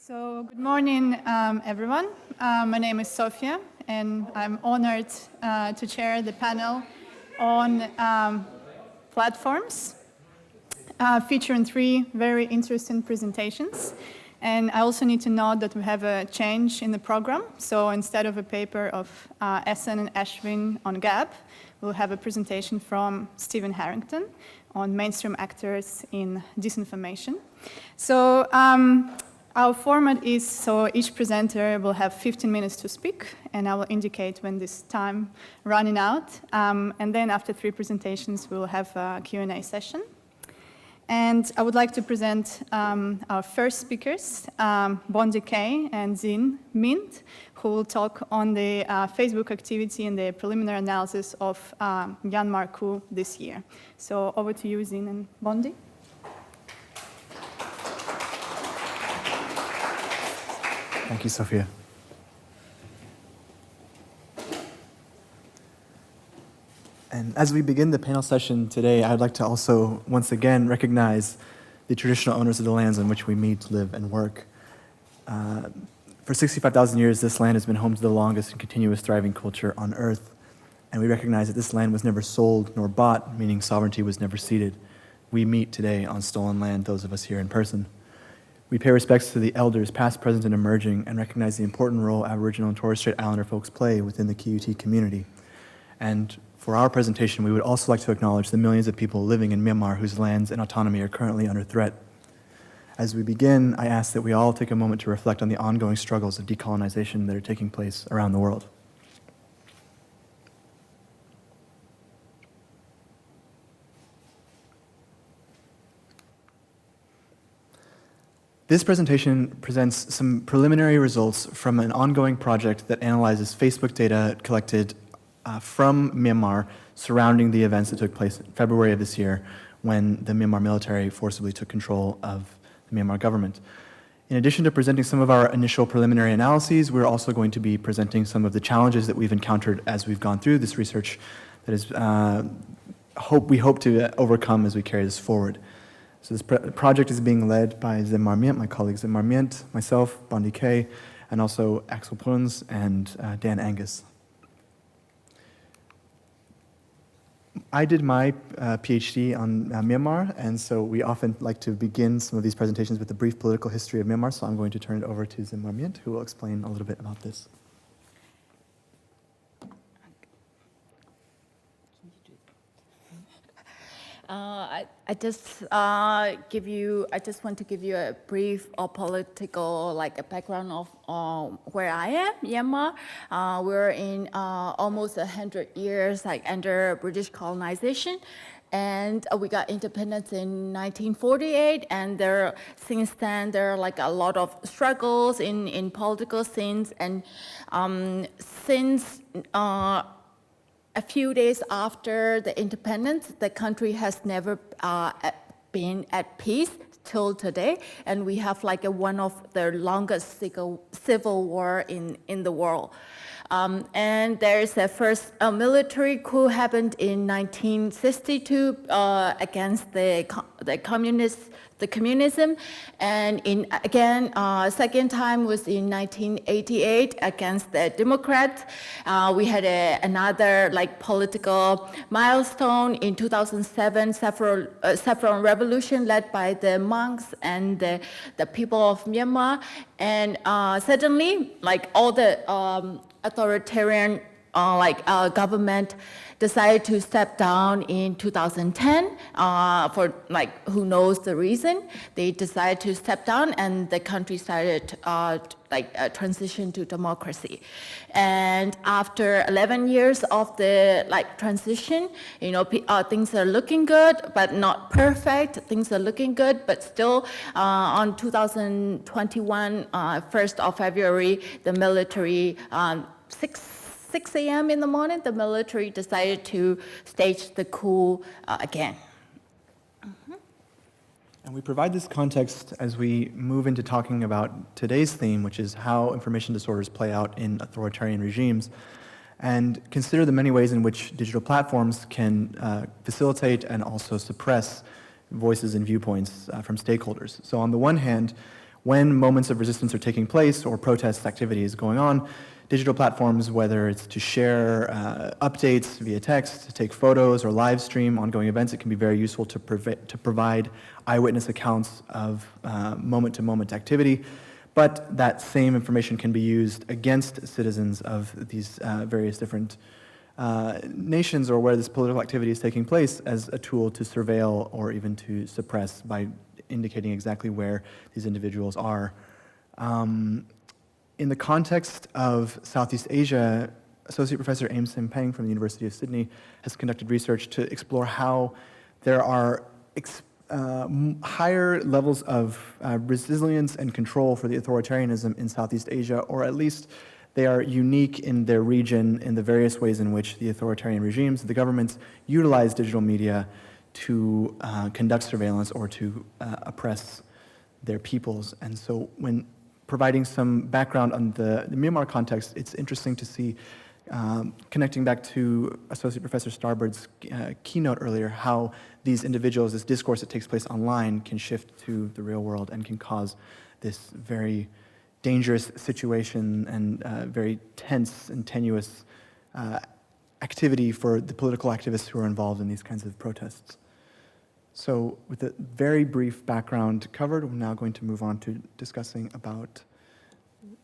So, good morning, everyone. My name is Sofia, and I'm honored to chair the panel on platforms, featuring three very interesting presentations. And I also need to note that we have a change in the program. So instead of a paper of Essen and Ashwin on Gap, we'll have a presentation from Stephen Harrington on mainstream actors in disinformation. So our format is, so each presenter will have 15 minutes to speak, and I will indicate when this time running out. And then after three presentations, we'll have a Q&A session. And I would like to present our first speakers, Bondy, Kaye, and Myint, who will talk on the Facebook activity and the preliminary analysis of Myanmar coup this year. So over to you, Zin and Bondy. Thank you, Sophia. And as we begin the panel session today, I'd like to also once again recognize the traditional owners of the lands on which we meet, live, and work. For 65,000 years, this land has been home to the longest and continuous thriving culture on Earth. And we recognize that this land was never sold nor bought, meaning sovereignty was never ceded. We meet today on stolen land, those of us here in person. We pay respects to the elders, past, present, and emerging, and recognize the important role Aboriginal and Torres Strait Islander folks play within the QUT community. And for our presentation, we would also like to acknowledge the millions of people living in Myanmar whose lands and autonomy are currently under threat. As we begin, I ask that we all take a moment to reflect on the ongoing struggles of decolonization that are taking place around the world. This presentation presents some preliminary results from an ongoing project that analyzes Facebook data collected from Myanmar surrounding the events that took place in February of this year when the Myanmar military forcibly took control of the Myanmar government. In addition to presenting some of our initial preliminary analyses, we're also going to be presenting some of the challenges that we've encountered as we've gone through this research that is we hope to overcome as we carry this forward. So this project is being led by Myint, my colleague Myint, myself, Bondy, Kaye, and also Axel Bruns and Angus. I did my PhD on Myanmar, and so we often like to begin some of these presentations with a brief political history of Myanmar, so I'm going to turn it over to Myint, who will explain a little bit about this. I just want to give you a brief political a background of where I am, Myanmar. We're in almost 100 years under British colonization. And we got independence in 1948, and since then there are a lot of struggles in political scenes. And since a few days after the independence, the country has never been at peace till today, and we have one of the longest civil war in the world. And there's the first military coup happened in 1962 against the communism, and second time was in 1988 against the Democrats. We had another political milestone in 2007, saffron revolution led by the monks and the people of Myanmar, and suddenly all the authoritarian government decided to step down in 2010 for who knows the reason. They decided to step down, and the country started transition to democracy. And after 11 years of the transition, things are looking good, but not perfect. Things are looking good, but still on 2021, 1st of February, the military 6 a.m. in the morning, the military decided to stage the coup again. And we provide this context as we move into talking about today's theme, which is how information disorders play out in authoritarian regimes, and consider the many ways in which digital platforms can facilitate and also suppress voices and viewpoints from stakeholders. So on the one hand, when moments of resistance are taking place or protest activity is going on, digital platforms, whether it's to share updates via text, to take photos or live stream ongoing events, it can be very useful to provide eyewitness accounts of moment-to-moment activity. But that same information can be used against citizens of these various different nations or where this political activity is taking place as a tool to surveil or even to suppress by indicating exactly where these individuals are. In the context of Southeast Asia, Associate Professor Aim Sim Peng from the University of Sydney has conducted research to explore how there are higher levels of resilience and control for the authoritarianism in Southeast Asia, or at least they are unique in their region in the various ways in which the authoritarian regimes, the governments, utilize digital media to conduct surveillance or to oppress their peoples. And so when providing some background on the Myanmar context, it's interesting to see, connecting back to Associate Professor Starbird's keynote earlier, how these individuals, this discourse that takes place online can shift to the real world and can cause this very dangerous situation and very tense and tenuous activity for the political activists who are involved in these kinds of protests. So with a very brief background covered, we're now going to move on to discussing about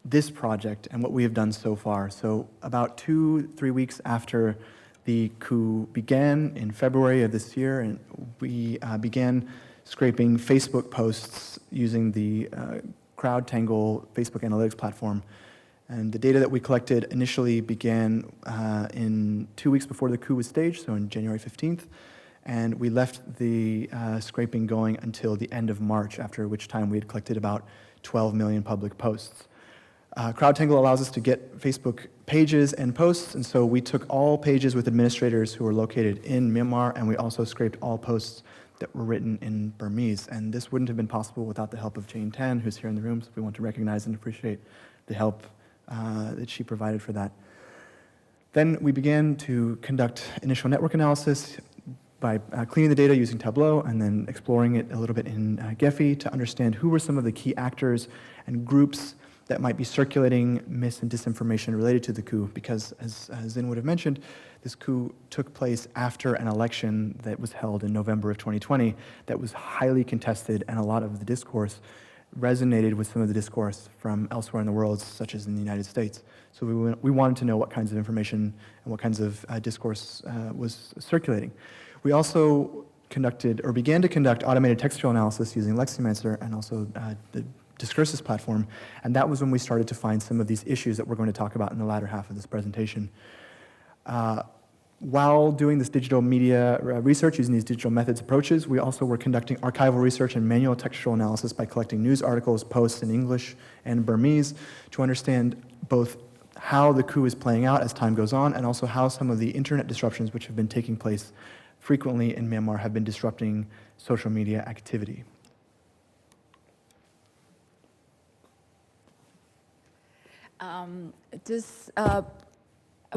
this project and what we have done so far. So about 2-3 weeks after the coup began in February of this year, and we began scraping Facebook posts using the CrowdTangle Facebook analytics platform. And the data that we collected initially began in 2 weeks before the coup was staged, so on January 15th. And we left the scraping going until the end of March, after which time we had collected about 12 million public posts. CrowdTangle allows us to get Facebook pages and posts, and so we took all pages with administrators who were located in Myanmar, and we also scraped all posts that were written in Burmese. And this wouldn't have been possible without the help of Jane Tan, who's here in the room, so we want to recognize and appreciate the help that she provided for that. Then we began to conduct initial network analysis by cleaning the data using Tableau and then exploring it a little bit in Gephi to understand who were some of the key actors and groups that might be circulating mis and disinformation related to the coup, because as Zin would have mentioned, this coup took place after an election that was held in November of 2020 that was highly contested, and a lot of the discourse resonated with some of the discourse from elsewhere in the world, such as in the United States. So we wanted to know what kinds of information and what kinds of discourse was circulating. We also began to conduct automated textual analysis using Leximancer and also the Discursus platform, and that was when we started to find some of these issues that we're going to talk about in the latter half of this presentation. While doing this digital media research using these digital methods approaches, we also were conducting archival research and manual textual analysis by collecting news articles, posts in English and Burmese to understand both how the coup is playing out as time goes on, and also how some of the internet disruptions which have been taking place frequently in Myanmar have been disrupting social media activity. Just a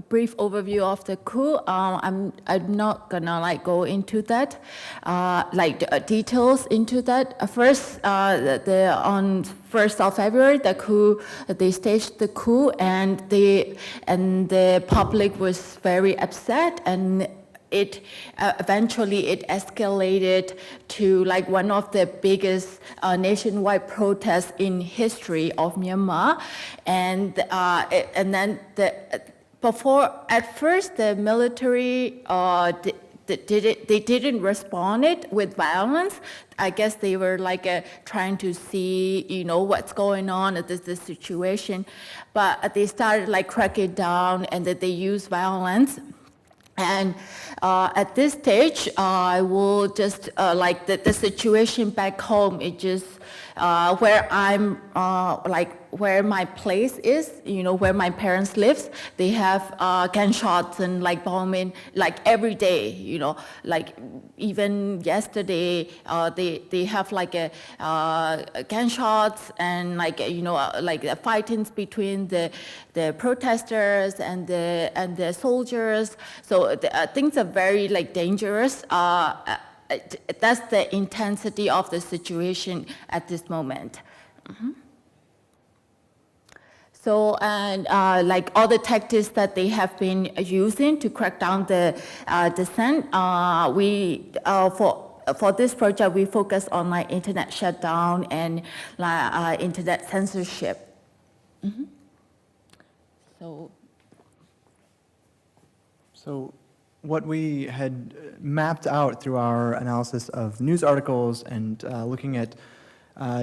brief overview of the coup. I'm not gonna go into that, details into that. First, on 1st of February, the coup, they staged the coup, and the public was very upset, and it eventually it escalated to one of the biggest nationwide protests in history of Myanmar, and then at first the military they didn't respond it with violence. I guess they were trying to see what's going on at this situation, but they started cracking down, and that they used violence. And at this stage, I will just the situation back home. It just where I'm where my place is, where my parents live. They have gunshots and bombing every day. Even yesterday, they have gunshots and fightings between the protesters and the soldiers. So things are very dangerous. That's the intensity of the situation at this moment. So, and like all the tactics that they have been using to crack down the dissent, for this project, we focus on like internet shutdown and internet censorship. So what we had mapped out through our analysis of news articles and looking at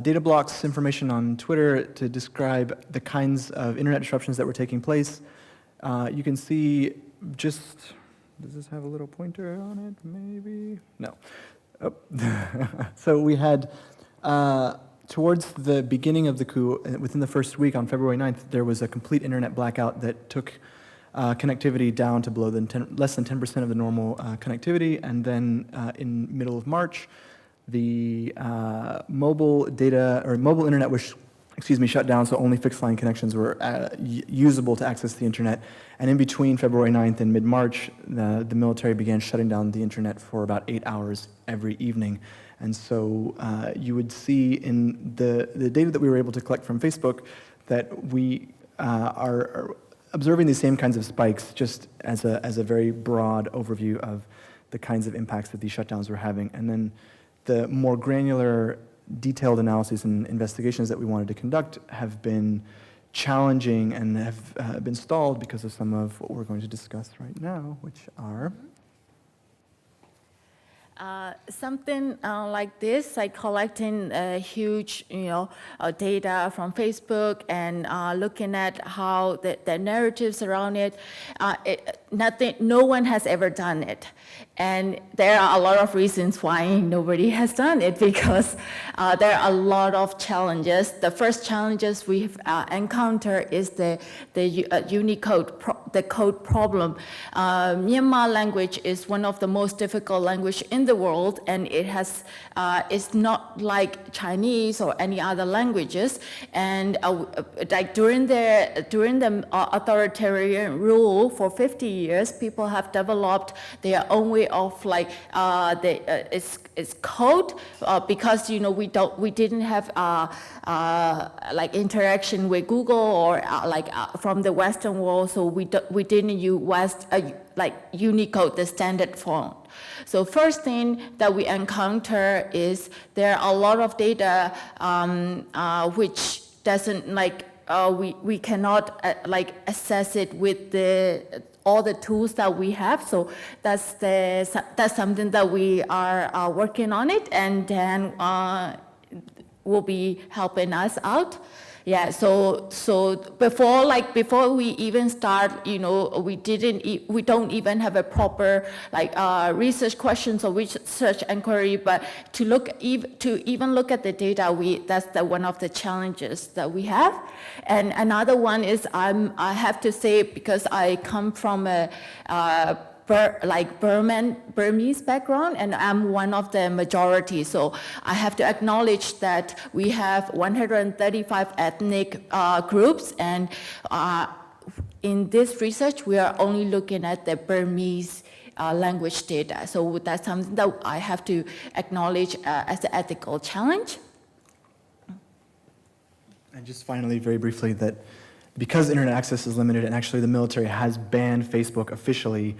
data blocks information on Twitter to describe the kinds of internet disruptions that were taking place, you can see just, does this have a little pointer on it? Maybe? No. Oh. So we had, towards the beginning of the coup, within the first week on February 9th, there was a complete internet blackout that took connectivity down to below less than 10% of the normal connectivity, and then in middle of March, the mobile internet was, shut down, so only fixed line connections were usable to access the internet. And in between February 9th and mid-March, the military began shutting down the internet for about 8 hours every evening. And so you would see in the data that we were able to collect from Facebook that we are observing these same kinds of spikes, just as a very broad overview of the kinds of impacts that these shutdowns were having. And then the more granular, detailed analyses and investigations that we wanted to conduct have been challenging and have been stalled because of some of what we're going to discuss right now, which are... Something like this, like collecting huge, data from Facebook and looking at how the narratives around it, no one has ever done it. And there are a lot of reasons why nobody has done it, because there are a lot of challenges. The first challenges we've encountered is the Unicode, the code problem. Myanmar language is one of the most difficult language in the world, and it has it's not like Chinese or any other languages. And like during the authoritarian rule for 50 years, people have developed their own way of like it's code because we didn't have like interaction with Google or from the Western world, so we didn't use like Unicode, the standard font. So first thing that we encounter is there are a lot of data which doesn't we cannot access it with all the tools that we have. So that's something that we are working on it, and then will be helping us out. Yeah, so before we even start, we don't even have a proper research questions or research inquiry. But to even look at the data, that's one of the challenges that we have. And another one is I have to say, because I come from a Burmese background, and I'm one of the majority. So I have to acknowledge that we have 135 ethnic groups, and in this research, we are only looking at the Burmese language data. So that's something that I have to acknowledge as an ethical challenge. And just finally, very briefly, that because internet access is limited, and actually the military has banned Facebook officially,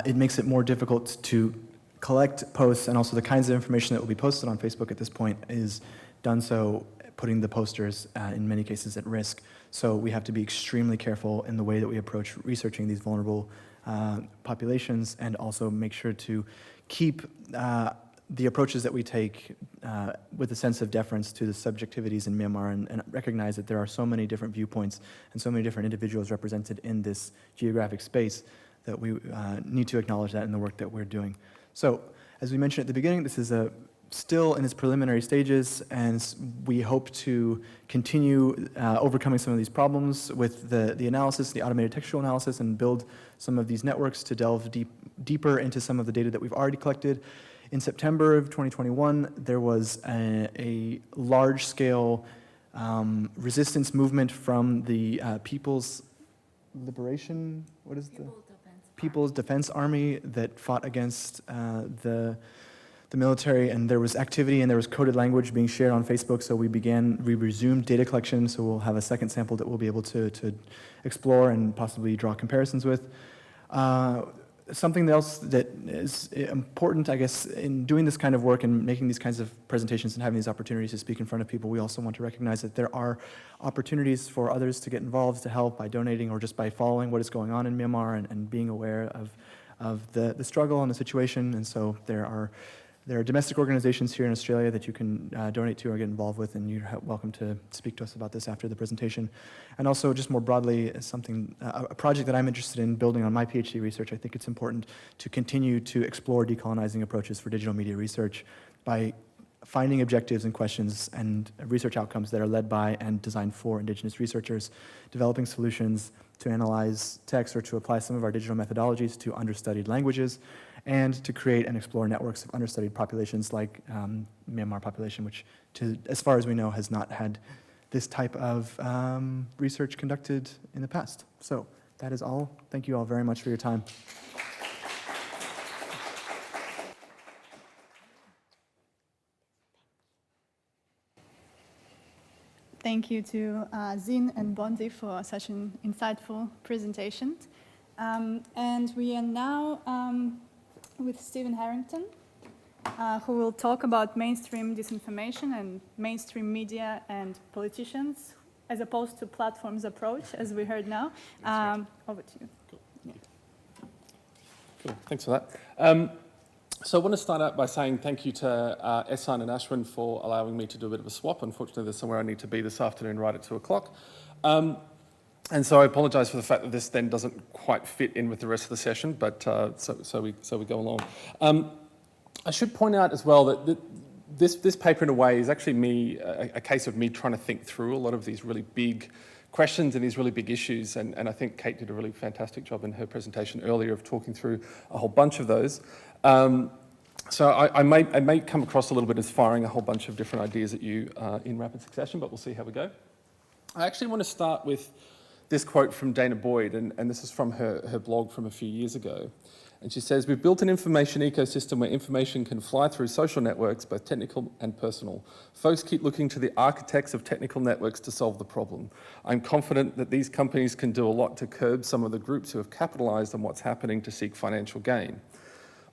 it makes it more difficult to collect posts, and also the kinds of information that will be posted on Facebook at this point is done so putting the posters in many cases at risk. So we have to be extremely careful in the way that we approach researching these vulnerable populations, and also make sure to keep the approaches that we take with a sense of deference to the subjectivities in Myanmar, and recognize that there are so many different viewpoints and so many different individuals represented in this geographic space that we need to acknowledge that in the work that we're doing. So, as we mentioned at the beginning, this is still in its preliminary stages, and we hope to continue overcoming some of these problems with the analysis, the automated textual analysis, and build some of these networks to delve deeper into some of the data that we've already collected. In September of 2021, there was a large-scale resistance movement from the People's Liberation, what is the? People's Defense Army that fought against the the military, and there was activity and there was coded language being shared on Facebook, so we resumed data collection, so we'll have a second sample that we'll be able to explore and possibly draw comparisons with. Something else that is important, I guess, in doing this kind of work and making these kinds of presentations and having these opportunities to speak in front of people, we also want to recognize that there are opportunities for others to get involved, to help by donating or just by following what is going on in Myanmar and being aware of the struggle and the situation. And so there are domestic organizations here in Australia that you can donate to or get involved with, and you're welcome to speak to us about this after the presentation. And also, just more broadly, a project that I'm interested in building on my PhD research. I think it's important to continue to explore decolonizing approaches for digital media research by finding objectives and questions and research outcomes that are led by and designed for Indigenous researchers, developing solutions to analyze text or to apply some of our digital methodologies to understudied languages, and to create and explore networks of understudied populations like Myanmar population, which, as far as we know, has not had this type of research conducted in the past. So that is all. Thank you all very much for your time. Thank you to Zin and Bondy for such an insightful presentation. And we are now with Stephen Harrington, who will talk about mainstream disinformation and mainstream media and politicians, as opposed to platforms approach, as we heard now. Over to you. Cool. Yeah. Cool. Thanks for that. So I want to start out by saying thank you to Ehsan and Ashwin for allowing me to do a bit of a swap. Unfortunately, there's somewhere I need to be this afternoon right at 2 o'clock. And so I apologise for the fact that this then doesn't quite fit in with the rest of the session, but so we go along. I should point out as well that this paper in a way is actually a case of me trying to think through a lot of these really big questions and these really big issues, and I think Kate did a really fantastic job in her presentation earlier of talking through a whole bunch of those. So I may come across a little bit as firing a whole bunch of different ideas at you in rapid succession, but we'll see how we go. I actually want to start with this quote from Dana Boyd, and this is from her blog from a few years ago. And she says, "We've built an information ecosystem where information can fly through social networks, both technical and personal. Folks keep looking to the architects of technical networks to solve the problem. I'm confident that these companies can do a lot to curb some of the groups who have capitalized on what's happening to seek financial gain.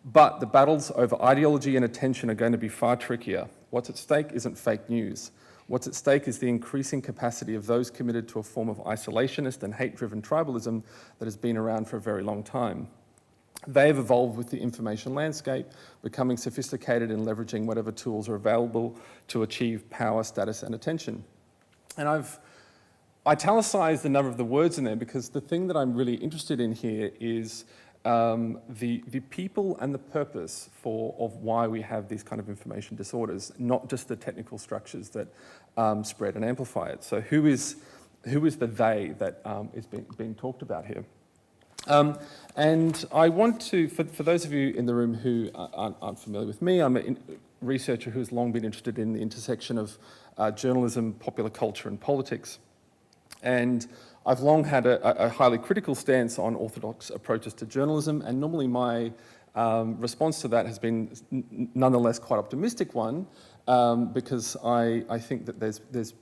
But the battles over ideology and attention are going to be far trickier. What's at stake isn't fake news. What's at stake is the increasing capacity of those committed to a form of isolationist and hate-driven tribalism that has been around for a very long time. They have evolved with the information landscape, becoming sophisticated in leveraging whatever tools are available to achieve power, status, and attention." And I've italicized a number of the words in there because the thing that I'm really interested in here is the people and the purpose of why we have these kind of information disorders, not just the technical structures that spread and amplify it. So who is the they that is being talked about here? And I want to, for those of you in the room who aren't familiar with me, I'm a researcher who has long been interested in the intersection of journalism, popular culture, and politics. And I've long had a highly critical stance on orthodox approaches to journalism, and normally my response to that has been nonetheless quite optimistic one, because I think that there's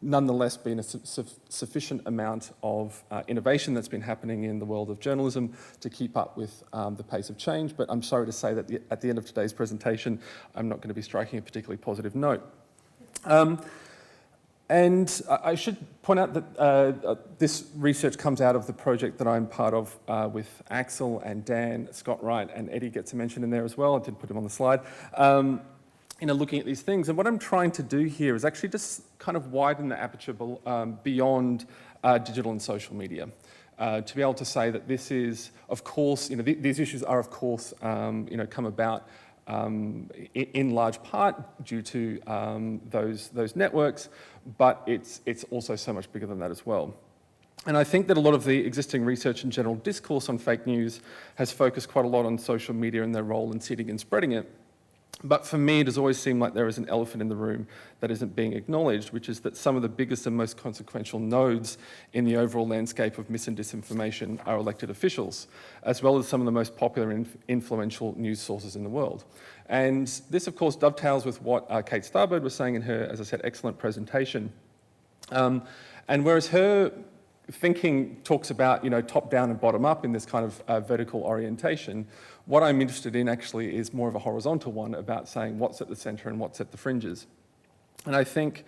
nonetheless been a sufficient amount of innovation that's been happening in the world of journalism to keep up with the pace of change. But I'm sorry to say that at the end of today's presentation, I'm not going to be striking a particularly positive note. And I should point out that this research comes out of the project that I'm part of with Axel and Dan, Scott Wright, and Eddie gets a mention in there as well. I did put him on the slide. Looking at these things. And what I'm trying to do here is actually just kind of widen the aperture beyond digital and social media. To be able to say that this is, of course, these issues are, of course, come about in large part due to those networks, but it's also so much bigger than that as well. And I think that a lot of the existing research and general discourse on fake news has focused quite a lot on social media and their role in seeding and spreading it. But for me, it has always seemed like there is an elephant in the room that isn't being acknowledged, which is that some of the biggest and most consequential nodes in the overall landscape of mis and disinformation are elected officials, as well as some of the most popular and influential news sources in the world. And this, of course, dovetails with what Kate Starbird was saying in her, as I said, excellent presentation. And whereas her thinking talks about, top-down and bottom-up in this kind of vertical orientation, what I'm interested in actually is more of a horizontal one about saying what's at the centre and what's at the fringes. And I think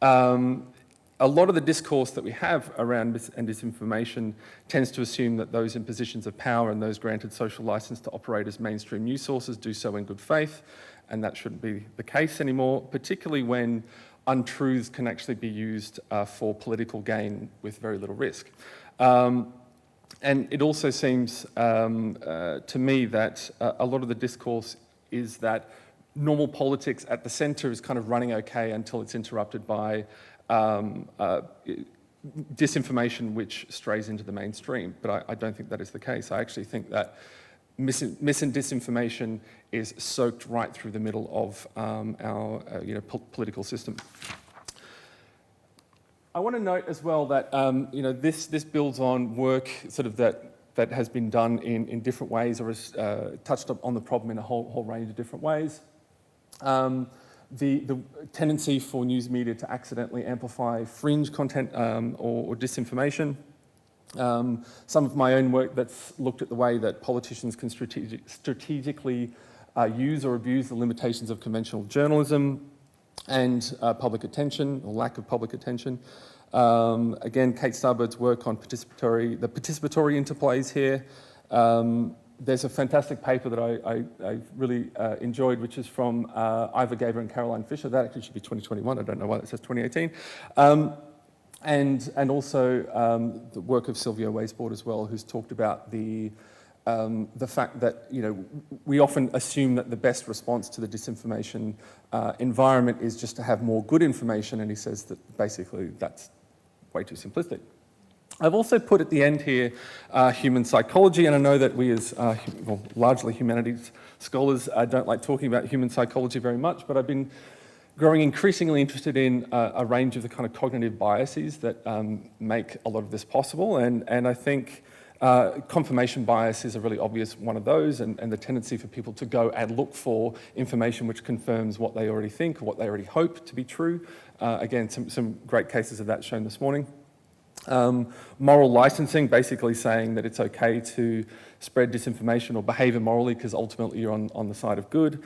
a lot of the discourse that we have around mis and disinformation tends to assume that those in positions of power and those granted social licence to operate as mainstream news sources do so in good faith, and that shouldn't be the case anymore, particularly when untruths can actually be used for political gain with very little risk. And it also seems to me that a lot of the discourse is that normal politics at the centre is kind of running okay until it's interrupted by disinformation which strays into the mainstream. But I don't think that is the case. I actually think that mis and disinformation is soaked right through the middle of our political system. I want to note as well that this builds on work sort of that has been done in different ways, or has touched on the problem in a whole range of different ways. The tendency for news media to accidentally amplify fringe content or disinformation. Some of my own work that's looked at the way that politicians can strategically use or abuse the limitations of conventional journalism and public attention, or lack of public attention. Again, Kate Starbird's work on the participatory interplays here. There's a fantastic paper that I really enjoyed, which is from Ivor Gaber and Caroline Fisher. That actually should be 2021. I don't know why that says 2018. And also the work of Sylvia Weisbord as well, who's talked about the fact that we often assume that the best response to the disinformation environment is just to have more good information, and he says that basically that's way too simplistic. I've also put at the end here human psychology, and I know that we as largely humanities scholars don't like talking about human psychology very much, but I've been growing increasingly interested in a range of the kind of cognitive biases that make a lot of this possible, and I think confirmation bias is a really obvious one of those, and the tendency for people to go and look for information which confirms what they already think or what they already hope to be true. Again, some great cases of that shown this morning. Moral licensing, basically saying that it's okay to spread disinformation or behave immorally because ultimately you're on the side of good.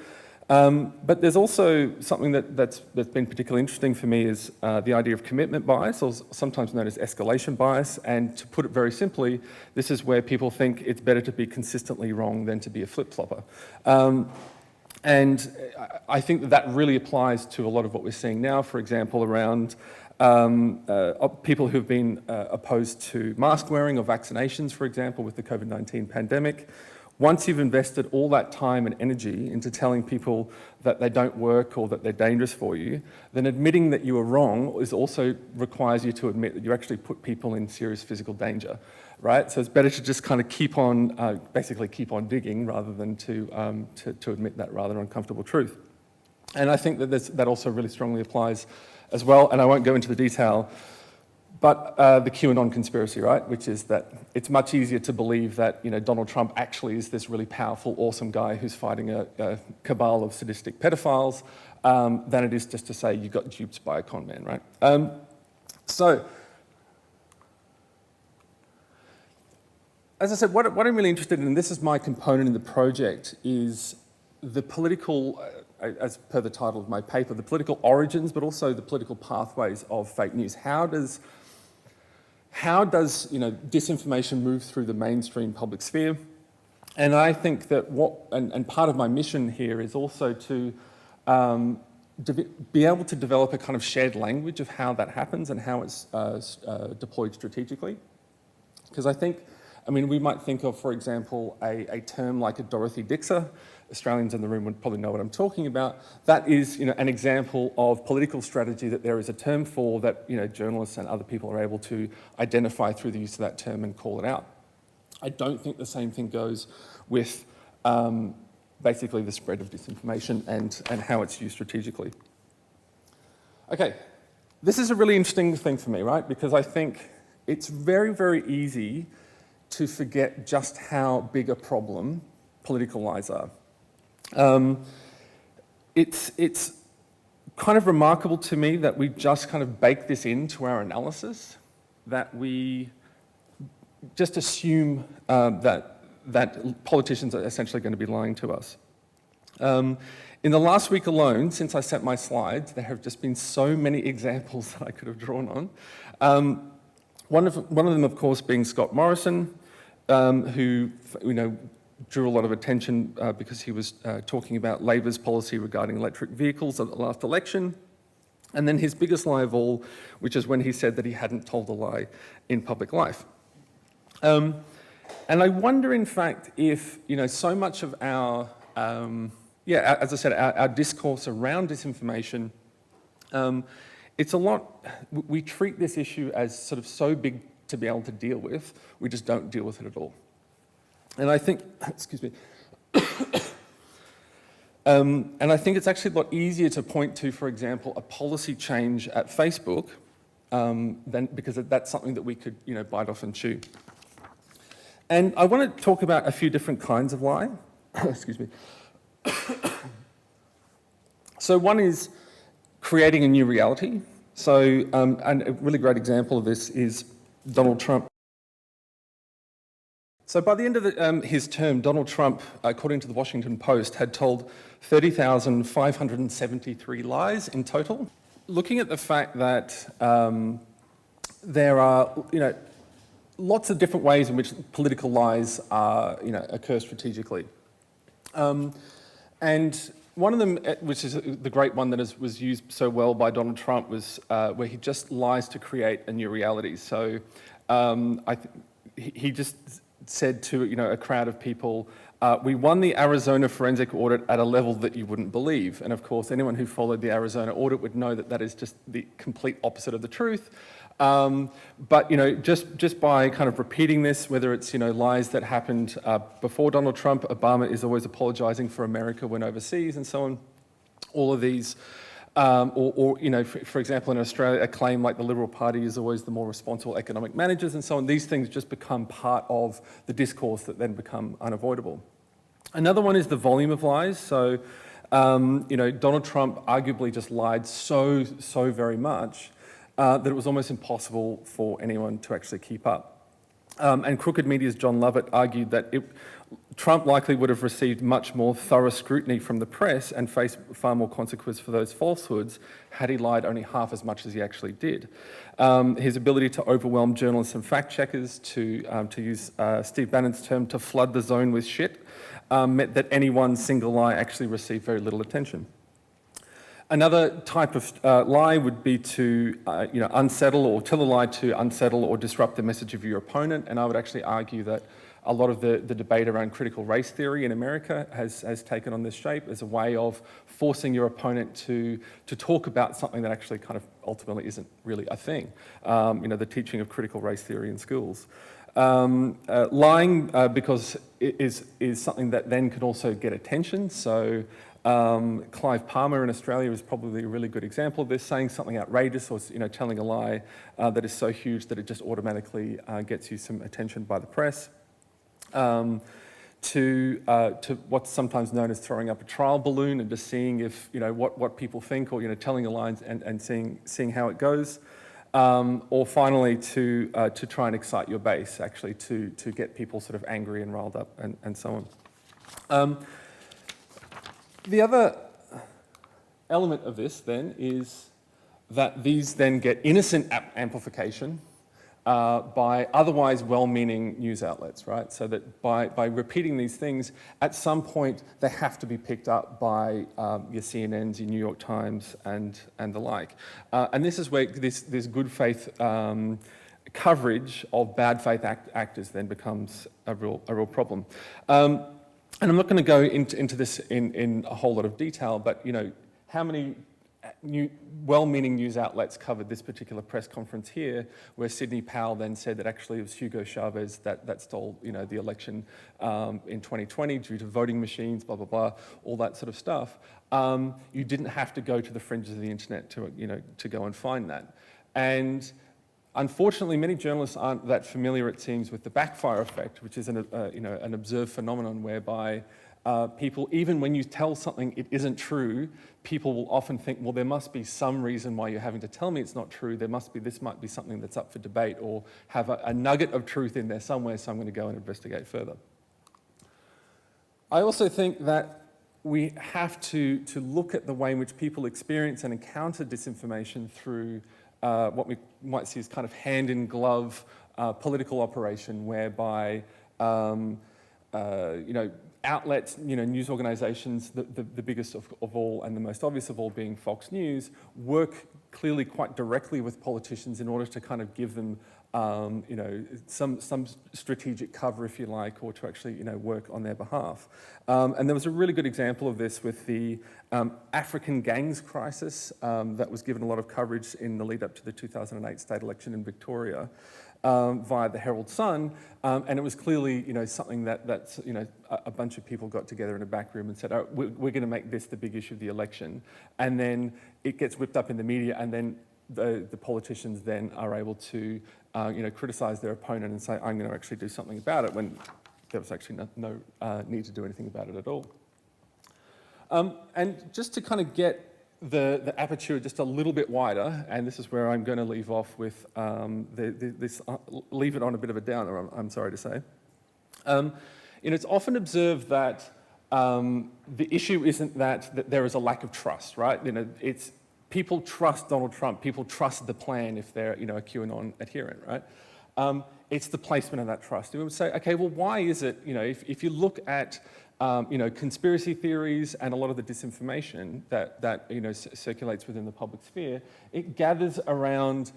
But there's also something that's been particularly interesting for me is the idea of commitment bias, or sometimes known as escalation bias. And to put it very simply, this is where people think it's better to be consistently wrong than to be a flip-flopper. And I think that really applies to a lot of what we're seeing now, for example, around people who've been opposed to mask wearing or vaccinations, for example, with the COVID-19 pandemic. Once you've invested all that time and energy into telling people that they don't work or that they're dangerous for you, then admitting that you were wrong also requires you to admit that you actually put people in serious physical danger, right? So it's better to just kind of basically keep on digging rather than to admit that rather uncomfortable truth. And I think that that also really strongly applies as well, and I won't go into the detail, but the QAnon conspiracy, right? Which is that it's much easier to believe that Donald Trump actually is this really powerful, awesome guy who's fighting a cabal of sadistic pedophiles than it is just to say you got duped by a con man, right? So, as I said, what I'm really interested in, and this is my component in the project, is the political, as per the title of my paper, the political origins, but also the political pathways of fake news. How does disinformation move through the mainstream public sphere? And I think that and part of my mission here is also to be able to develop a kind of shared language of how that happens and how it's deployed strategically. Because we might think of, for example, a term like a Dorothy Dixer. Australians in the room would probably know what I'm talking about. That is, an example of political strategy that there is a term for that, journalists and other people are able to identify through the use of that term and call it out. I don't think the same thing goes with basically the spread of disinformation and how it's used strategically. Okay, this is a really interesting thing for me, right? Because I think it's very, very easy to forget just how big a problem political lies are. It's kind of remarkable to me that we just kind of bake this into our analysis, that we just assume that politicians are essentially going to be lying to us. In the last week alone, since I sent my slides, there have just been so many examples that I could have drawn on. One of them, of course, being Scott Morrison, who drew a lot of attention because he was talking about Labor's policy regarding electric vehicles at the last election. And then his biggest lie of all, which is when he said that he hadn't told a lie in public life. And I wonder, in fact, if so much of our, as I said, our discourse around disinformation, it's a lot. We treat this issue as sort of so big to be able to deal with, we just don't deal with it at all. And I think, excuse me, and I think it's actually a lot easier to point to, for example, a policy change at Facebook, because that's something that we could, bite off and chew. And I want to talk about a few different kinds of lie. Excuse me. So one is creating a new reality. So, and a really great example of this is Donald Trump. So by the end of his term, Donald Trump, according to the Washington Post, had told 30,573 lies in total. Looking at the fact that there are, lots of different ways in which political lies are, occur strategically. And one of them, which is the great one that was used so well by Donald Trump, was where he just lies to create a new reality. So he just said to a crowd of people, we won the Arizona forensic audit at a level that you wouldn't believe. And of course, anyone who followed the Arizona audit would know that that is just the complete opposite of the truth. But just by kind of repeating this, whether it's lies that happened before Donald Trump, Obama is always apologising for America when overseas, and so on. All of these, for example, in Australia, a claim like the Liberal Party is always the more responsible economic managers, and so on. These things just become part of the discourse that then become unavoidable. Another one is the volume of lies. So, Donald Trump arguably just lied so very much that it was almost impossible for anyone to actually keep up. And Crooked Media's John Lovett argued that Trump likely would have received much more thorough scrutiny from the press and faced far more consequence for those falsehoods had he lied only half as much as he actually did. His ability to overwhelm journalists and fact checkers, to use Steve Bannon's term, to flood the zone with shit, meant that any one single lie actually received very little attention. Another type of lie would be to, unsettle or tell a lie to unsettle or disrupt the message of your opponent. And I would actually argue that a lot of the debate around critical race theory in America has taken on this shape as a way of forcing your opponent to talk about something that actually kind of ultimately isn't really a thing. The teaching of critical race theory in schools. Lying because it is something that then can also get attention. So. Clive Palmer in Australia is probably a really good example of this, saying something outrageous or telling a lie that is so huge that it just automatically gets you some attention by the press. To what's sometimes known as throwing up a trial balloon and just seeing if what people think, or telling a lie and seeing how it goes. Or finally to try and excite your base, actually to get people sort of angry and riled up and so on. The other element of this then is that these then get innocent amplification by otherwise well-meaning news outlets, right? So that by repeating these things, at some point they have to be picked up by your CNNs, your New York Times, and the like. And this is where this good faith coverage of bad faith actors then becomes a real problem. And I'm not going to go into this in a whole lot of detail, but how many well-meaning news outlets covered this particular press conference here, where Sidney Powell then said that actually it was Hugo Chavez that stole, the election in 2020 due to voting machines, blah, blah, blah, all that sort of stuff. You didn't have to go to the fringes of the internet to go and find that. And unfortunately, many journalists aren't that familiar, it seems, with the backfire effect, which is an observed phenomenon whereby people, even when you tell something it isn't true, people will often think, well, there must be some reason why you're having to tell me it's not true. This might be something that's up for debate or have a nugget of truth in there somewhere, so I'm going to go and investigate further. I also think that we have to look at the way in which people experience and encounter disinformation through what we might see as kind of hand-in-glove political operation, whereby outlets, news organizations, the biggest of all and the most obvious of all being Fox News, work clearly quite directly with politicians in order to kind of give them, some strategic cover, if you like, or to actually, work on their behalf. And there was a really good example of this with the African gangs crisis that was given a lot of coverage in the lead up to the 2008 state election in Victoria. Via the Herald Sun, and it was clearly, something that's, a bunch of people got together in a back room and said, oh, we're going to make this the big issue of the election, and then it gets whipped up in the media, and then the politicians then are able to, criticise their opponent and say, I'm going to actually do something about it, when there was actually no need to do anything about it at all. And just to kind of get the aperture just a little bit wider, and this is where I'm going to leave off with leave it on a bit of a downer, I'm sorry to say. It's often observed that the issue isn't that there is a lack of trust, right? It's people trust Donald Trump, people trust the plan if they're a QAnon adherent, right? It's the placement of that trust. And we would say, okay, well, why is it, if you look at conspiracy theories and a lot of the disinformation that circulates within the public sphere, it gathers around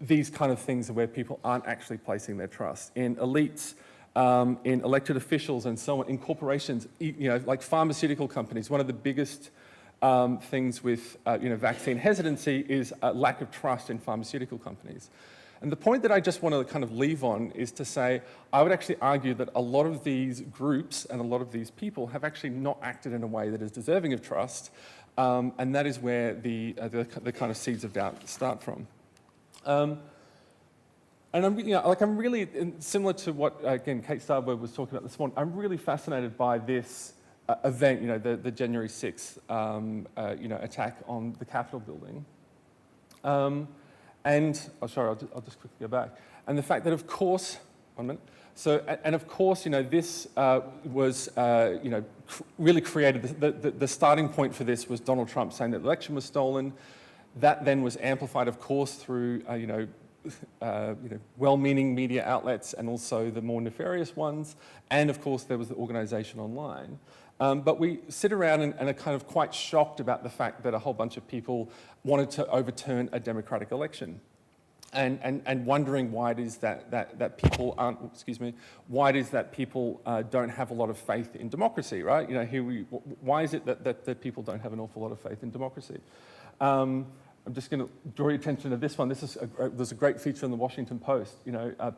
these kind of things where people aren't actually placing their trust in elites, in elected officials, and so on, in corporations, like pharmaceutical companies. One of the biggest things with vaccine hesitancy is a lack of trust in pharmaceutical companies. And the point that I just want to kind of leave on is to say, I would actually argue that a lot of these groups and a lot of these people have actually not acted in a way that is deserving of trust, and that is where the kind of seeds of doubt start from. And I'm really, similar to what, again, Kate Starberg was talking about this morning, I'm really fascinated by this event, the January 6th, attack on the Capitol building. And, sorry, I'll just quickly go back. And the fact that, of course, one minute. So, and of course, this was, really created, the starting point for this was Donald Trump saying that the election was stolen. That then was amplified, of course, through, well-meaning media outlets and also the more nefarious ones. And of course, there was the organization online. But we sit around and are kind of quite shocked about the fact that a whole bunch of people wanted to overturn a democratic election. And wondering why it is that people aren't, why it is that people don't have a lot of faith in democracy, right? Why is it that people don't have an awful lot of faith in democracy? I'm just going to draw your attention to this one. There's a great feature in the Washington Post.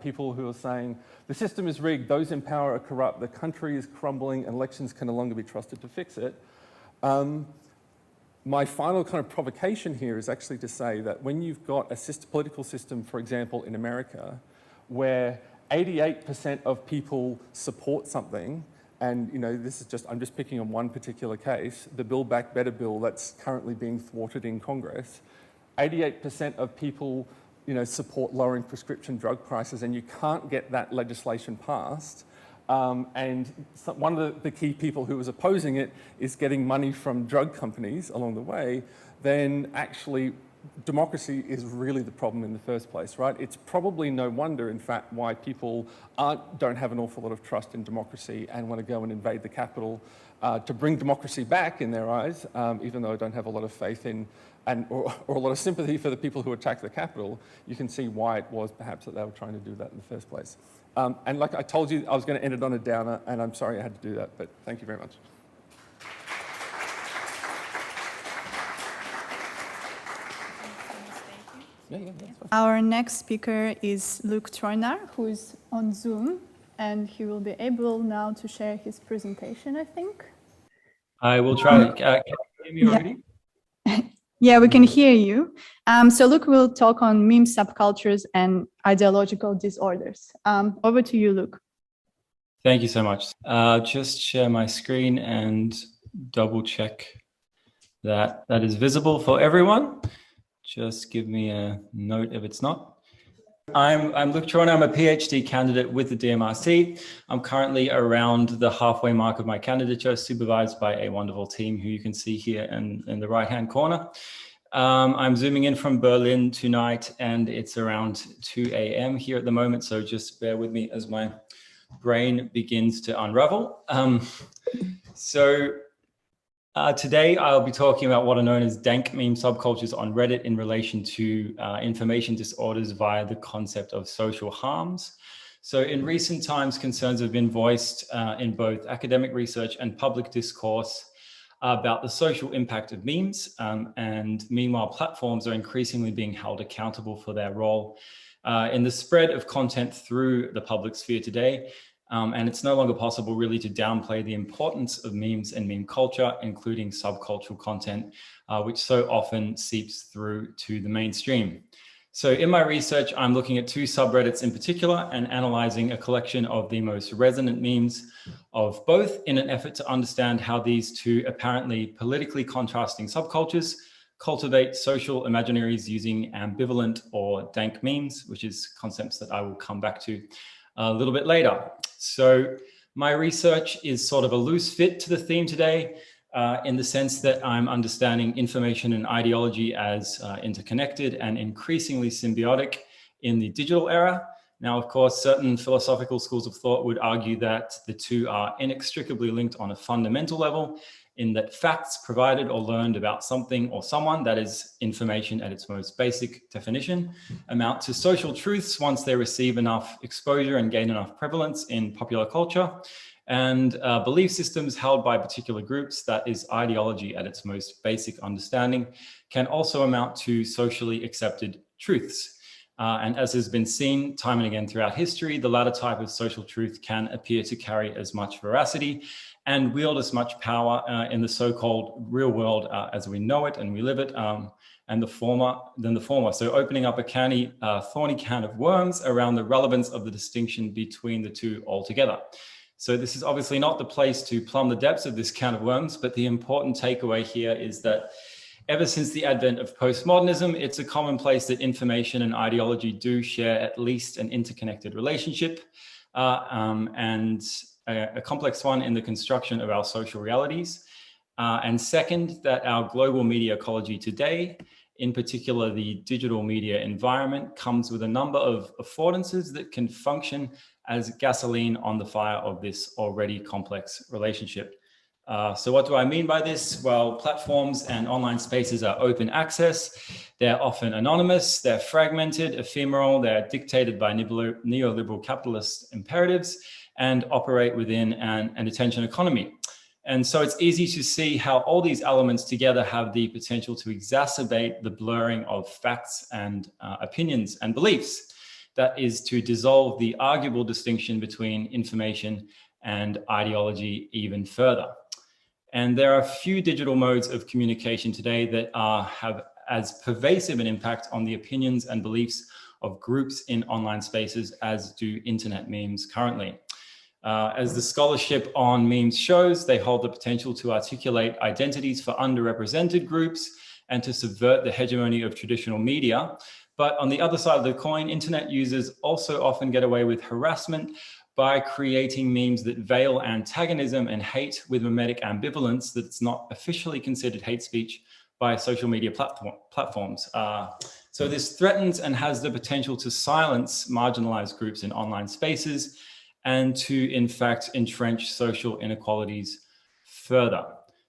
People who are saying, the system is rigged, those in power are corrupt, the country is crumbling, and elections can no longer be trusted to fix it. My final kind of provocation here is actually to say that when you've got a political system, for example, in America, where 88% of people support something, and I'm just picking on one particular case, the Build Back Better bill that's currently being thwarted in Congress, 88% of people, support lowering prescription drug prices, and you can't get that legislation passed. And one of the key people who was opposing it is getting money from drug companies along the way, then actually democracy is really the problem in the first place, right? It's probably no wonder, in fact, why people don't have an awful lot of trust in democracy and want to go and invade the Capitol to bring democracy back in their eyes, even though I don't have a lot of faith in or a lot of sympathy for the people who attacked the Capitol. You can see why it was perhaps that they were trying to do that in the first place. And like I told you, I was going to end it on a downer, and I'm sorry I had to do that, but thank you very much. Yeah, that's fine. Our next speaker is Troynar, who is on Zoom, and he will be able now to share his presentation, I think. I will try. Can you hear me already? Yeah, we can hear you. So Luke will talk on meme subcultures and ideological disorders. Over to you, Luke. Thank you so much. Just share my screen and double check that that is visible for everyone. Just give me a note if it's not. I'm Luke Troynar. I'm a PhD candidate with the DMRC. I'm currently around the halfway mark of my candidature, supervised by a wonderful team who you can see here in the right-hand corner. I'm zooming in from Berlin tonight, and it's around 2 a.m. here at the moment, so just bear with me as my brain begins to unravel. Today I'll be talking about what are known as Dank meme subcultures on Reddit in relation to information disorders via the concept of social harms. So in recent times, concerns have been voiced in both academic research and public discourse about the social impact of memes, and meanwhile platforms are increasingly being held accountable for their role in the spread of content through the public sphere today. And it's no longer possible really to downplay the importance of memes and meme culture, including subcultural content, which so often seeps through to the mainstream. So in my research, I'm looking at two subreddits in particular and analyzing a collection of the most resonant memes of both in an effort to understand how these two apparently politically contrasting subcultures cultivate social imaginaries using ambivalent or dank memes, which is concepts that I will come back to a little bit later. So my research is sort of a loose fit to the theme today, in the sense that I'm understanding information and ideology as interconnected and increasingly symbiotic in the digital era. Now, of course, certain philosophical schools of thought would argue that the two are inextricably linked on a fundamental level, in that facts provided or learned about something or someone, that is information at its most basic definition, amount to social truths once they receive enough exposure and gain enough prevalence in popular culture. And belief systems held by particular groups, that is ideology at its most basic understanding, can also amount to socially accepted truths. And as has been seen time and again throughout history, the latter type of social truth can appear to carry as much veracity and wield as much power in the so-called real world as we know it and we live it, and the former than the former. So opening up a thorny can of worms around the relevance of the distinction between the two altogether. So this is obviously not the place to plumb the depths of this can of worms, but the important takeaway here is that ever since the advent of postmodernism, it's a commonplace that information and ideology do share at least an interconnected relationship, and a complex one in the construction of our social realities. And second, that our global media ecology today, in particular the digital media environment, comes with a number of affordances that can function as gasoline on the fire of this already complex relationship. So what do I mean by this? Well, platforms and online spaces are open access. They're often anonymous, they're fragmented, ephemeral, they're dictated by neoliberal capitalist imperatives and operate within an attention economy. And so it's easy to see how all these elements together have the potential to exacerbate the blurring of facts and opinions and beliefs. That is to dissolve the arguable distinction between information and ideology even further. And there are few digital modes of communication today that have as pervasive an impact on the opinions and beliefs of groups in online spaces as do internet memes currently. As the scholarship on memes shows, they hold the potential to articulate identities for underrepresented groups and to subvert the hegemony of traditional media. But on the other side of the coin, internet users also often get away with harassment by creating memes that veil antagonism and hate with mimetic ambivalence that's not officially considered hate speech by social media platforms. So this threatens and has the potential to silence marginalized groups in online spaces and to, in fact, entrench social inequalities further.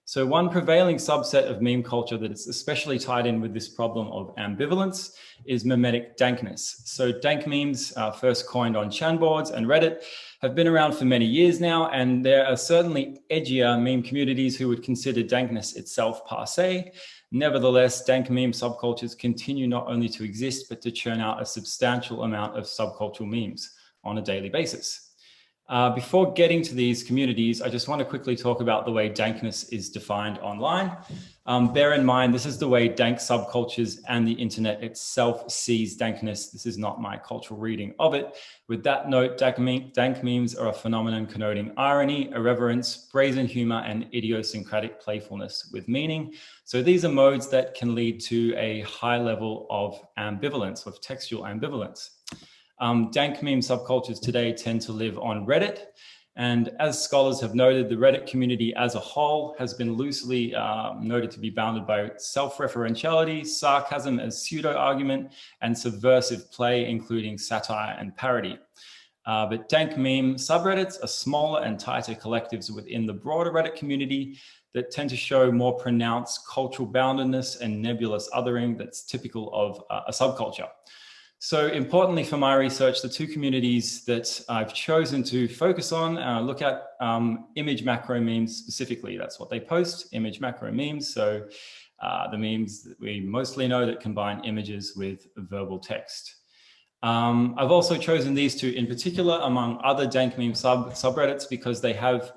So one prevailing subset of meme culture that is especially tied in with this problem of ambivalence is memetic dankness. So dank memes, first coined on Chan boards and Reddit, have been around for many years now, and there are certainly edgier meme communities who would consider dankness itself passé. Nevertheless, dank meme subcultures continue not only to exist, but to churn out a substantial amount of subcultural memes on a daily basis. Before getting to these communities, I just want to quickly talk about the way dankness is defined online. Bear in mind, this is the way dank subcultures and the internet itself sees dankness. This is not my cultural reading of it. With that note, dank memes are a phenomenon connoting irony, irreverence, brazen humor, and idiosyncratic playfulness with meaning. So these are modes that can lead to a high level of ambivalence, of textual ambivalence. Dank meme subcultures today tend to live on Reddit. And as scholars have noted, the Reddit community as a whole has been loosely noted to be bounded by self-referentiality, sarcasm as pseudo-argument, and subversive play, including satire and parody. But dank meme subreddits are smaller and tighter collectives within the broader Reddit community that tend to show more pronounced cultural boundedness and nebulous othering that's typical of a subculture. So importantly for my research, the two communities that I've chosen to focus on look at image macro memes specifically. That's what they post, image macro memes. So the memes that we mostly know that combine images with verbal text. I've also chosen these two in particular among other dank meme subreddits because they have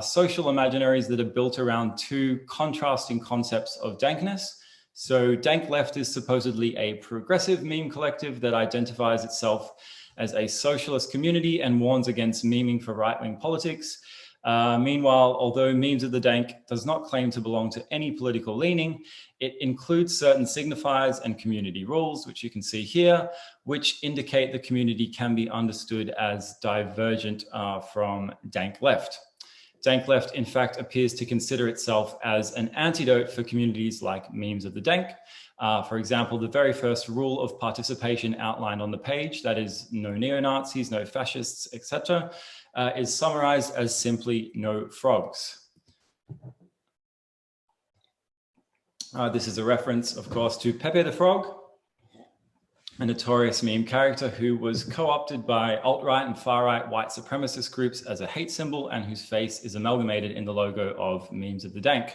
social imaginaries that are built around two contrasting concepts of dankness. So Dank Left is supposedly a progressive meme collective that identifies itself as a socialist community and warns against memeing for right-wing politics. Meanwhile, although Memes of the Dank does not claim to belong to any political leaning, it includes certain signifiers and community rules, which you can see here, which indicate the community can be understood as divergent from Dank Left. Dank Left, in fact, appears to consider itself as an antidote for communities like Memes of the Dank. For example, the very first rule of participation outlined on the page, that is no neo-Nazis, no fascists, etc., is summarized as simply no frogs. This is a reference, of course, to Pepe the Frog, a notorious meme character who was co-opted by alt-right and far-right white supremacist groups as a hate symbol and whose face is amalgamated in the logo of Memes of the Dank.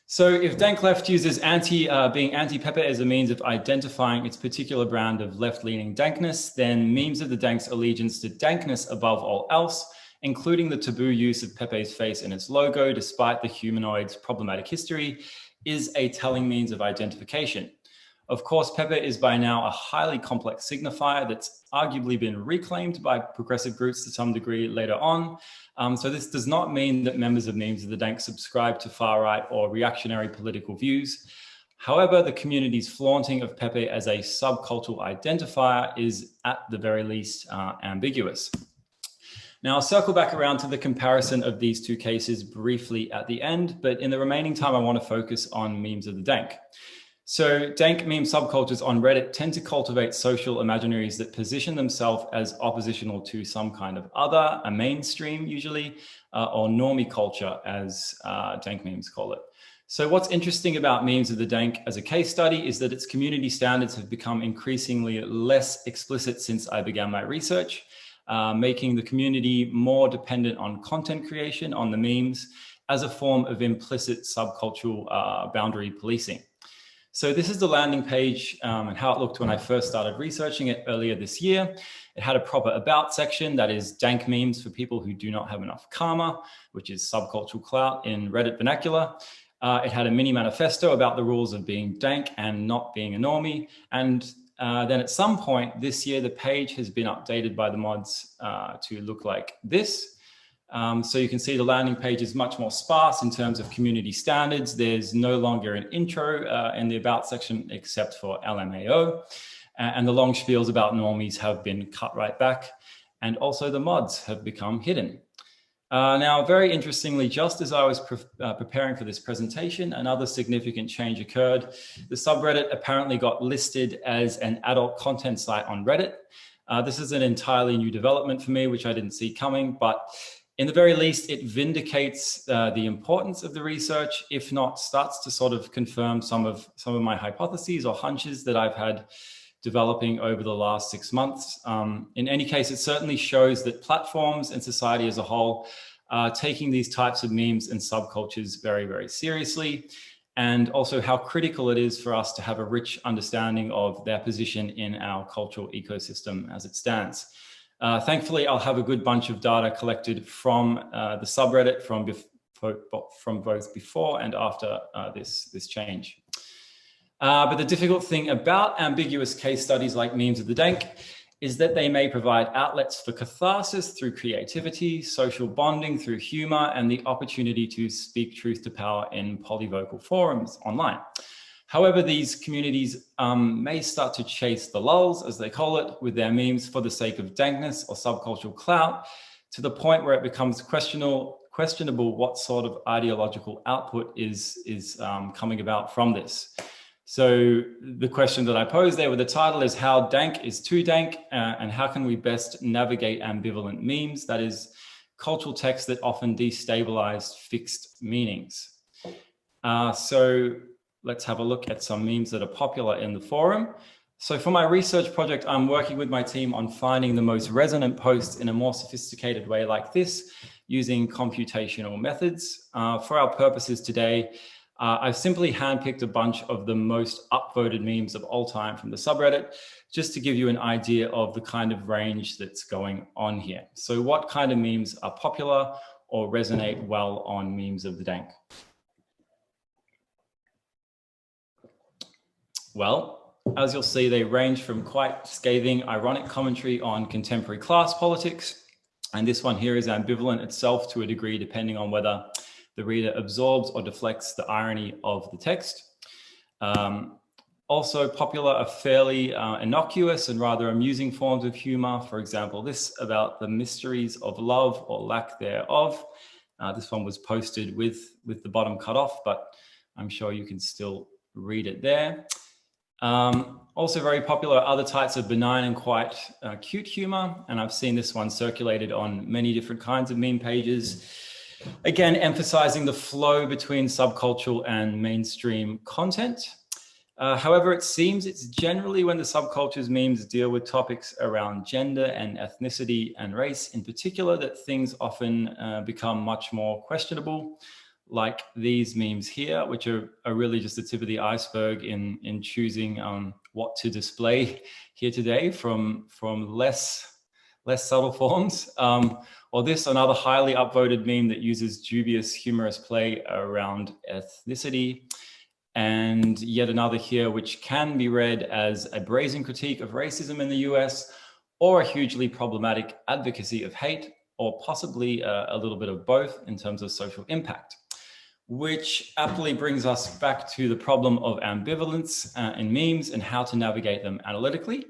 So if Dank Left uses being anti-Pepe as a means of identifying its particular brand of left-leaning dankness, then Memes of the Dank's allegiance to dankness above all else, including the taboo use of Pepe's face in its logo, despite the humanoid's problematic history, is a telling means of identification. Of course, Pepe is by now a highly complex signifier that's arguably been reclaimed by progressive groups to some degree later on. So this does not mean that members of Memes of the Dank subscribe to far-right or reactionary political views. However, the community's flaunting of Pepe as a subcultural identifier is at the very least ambiguous. Now, I'll circle back around to the comparison of these two cases briefly at the end, but in the remaining time, I want to focus on Memes of the Dank. So dank meme subcultures on Reddit tend to cultivate social imaginaries that position themselves as oppositional to some kind of other, a mainstream usually, or normie culture as dank memes call it. So what's interesting about Memes of the Dank as a case study is that its community standards have become increasingly less explicit since I began my research, making the community more dependent on content creation on the memes as a form of implicit subcultural boundary policing. So this is the landing page and how it looked when I first started researching it earlier this year. It had a proper about section, that is dank memes for people who do not have enough karma, which is subcultural clout in Reddit vernacular. It had a mini manifesto about the rules of being dank and not being a normie. And then at some point this year, the page has been updated by the mods to look like this. So you can see the landing page is much more sparse in terms of community standards. There's no longer an intro in the about section except for LMAO. And the long spiels about normies have been cut right back. And also the mods have become hidden. Now, very interestingly, just as I was preparing for this presentation, another significant change occurred. The subreddit apparently got listed as an adult content site on Reddit. This is an entirely new development for me, which I didn't see coming, but In the very least, it vindicates the importance of the research, if not starts to sort of confirm some of my hypotheses or hunches that I've had developing over the last 6 months. In any case, it certainly shows that platforms and society as a whole are taking these types of memes and subcultures very, very seriously, and also how critical it is for us to have a rich understanding of their position in our cultural ecosystem as it stands. Thankfully, I'll have a good bunch of data collected from the subreddit from both before and after this change. But the difficult thing about ambiguous case studies like memes of the Dank is that they may provide outlets for catharsis through creativity, social bonding through humor, and the opportunity to speak truth to power in polyvocal forums online. However, these communities may start to chase the lulz, as they call it, with their memes for the sake of dankness or subcultural clout, to the point where it becomes questionable what sort of ideological output is coming about from this. So the question that I posed there with the title is how dank is too dank, and how can we best navigate ambivalent memes, that is, cultural texts that often destabilize fixed meanings. So let's have a look at some memes that are popular in the forum. So for my research project, I'm working with my team on finding the most resonant posts in a more sophisticated way like this, using computational methods. For our purposes today, I've simply handpicked a bunch of the most upvoted memes of all time from the subreddit, just to give you an idea of the kind of range that's going on here. So what kind of memes are popular or resonate well on memes of the Dank? Well, as you'll see, they range from quite scathing, ironic commentary on contemporary class politics. And this one here is ambivalent itself to a degree, depending on whether the reader absorbs or deflects the irony of the text. Also popular are fairly innocuous and rather amusing forms of humor. For example, this about the mysteries of love or lack thereof. This one was posted with the bottom cut off, but I'm sure you can still read it there. Also very popular are other types of benign and quite cute humor. And I've seen this one circulated on many different kinds of meme pages. Again, emphasizing the flow between subcultural and mainstream content. However, it seems it's generally when the subcultures memes deal with topics around gender and ethnicity and race in particular that things often become much more questionable, like these memes here, which are really just the tip of the iceberg in choosing what to display here today from less subtle forms. Or this, another highly upvoted meme that uses dubious humorous play around ethnicity. And yet another here, which can be read as a brazen critique of racism in the US, or a hugely problematic advocacy of hate, or possibly a little bit of both in terms of social impact. Which aptly brings us back to the problem of ambivalence in memes and how to navigate them analytically.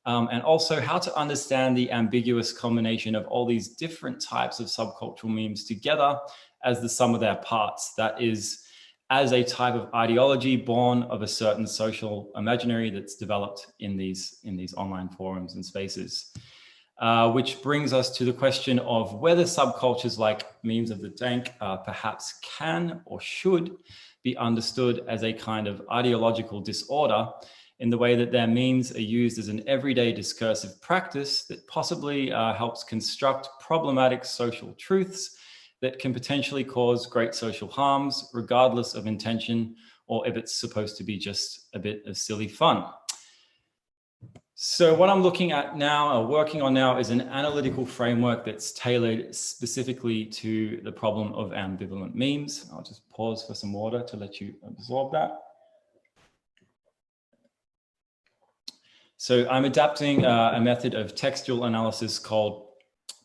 And also how to understand the ambiguous combination of all these different types of subcultural memes together as the sum of their parts. That is, as a type of ideology born of a certain social imaginary that's developed in these online forums and spaces. Which brings us to the question of whether subcultures like memes of the Dank perhaps can or should be understood as a kind of ideological disorder, in the way that their memes are used as an everyday discursive practice that possibly helps construct problematic social truths that can potentially cause great social harms, regardless of intention, or if it's supposed to be just a bit of silly fun. So what I'm looking at now, or working on now, is an analytical framework that's tailored specifically to the problem of ambivalent memes. I'll just pause for some water to let you absorb that. So I'm adapting a method of textual analysis called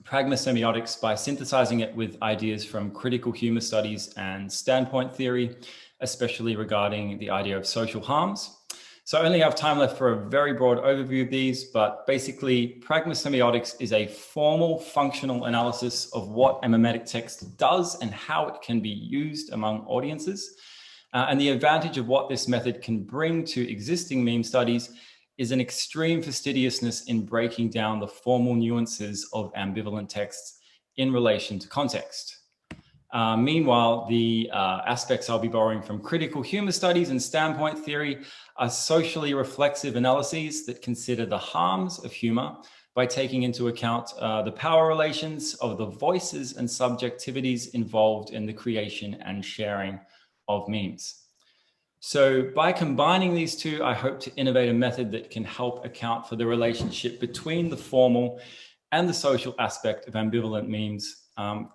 Pragma Semiotics by synthesizing it with ideas from critical humor studies and standpoint theory, especially regarding the idea of social harms. So I only have time left for a very broad overview of these, but basically Pragma Semiotics is a formal functional analysis of what a memetic text does and how it can be used among audiences. And the advantage of what this method can bring to existing meme studies is an extreme fastidiousness in breaking down the formal nuances of ambivalent texts in relation to context. Meanwhile, the aspects I'll be borrowing from critical humor studies and standpoint theory are socially reflexive analyses that consider the harms of humor by taking into account the power relations of the voices and subjectivities involved in the creation and sharing of memes. So by combining these two, I hope to innovate a method that can help account for the relationship between the formal and the social aspect of ambivalent memes,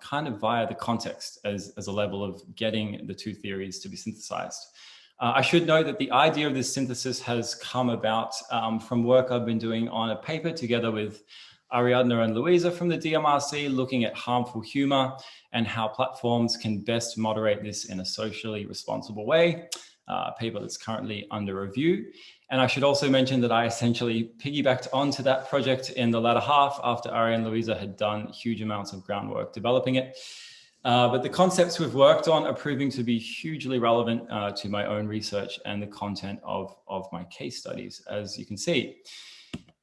kind of via the context as a level of getting the two theories to be synthesized. I should note that the idea of this synthesis has come about from work I've been doing on a paper together with Ariadna and Louisa from the DMRC, looking at harmful humor and how platforms can best moderate this in a socially responsible way, a paper that's currently under review. And I should also mention that I essentially piggybacked onto that project in the latter half after Ari and Louisa had done huge amounts of groundwork developing it. But the concepts we've worked on are proving to be hugely relevant to my own research and the content of my case studies, as you can see.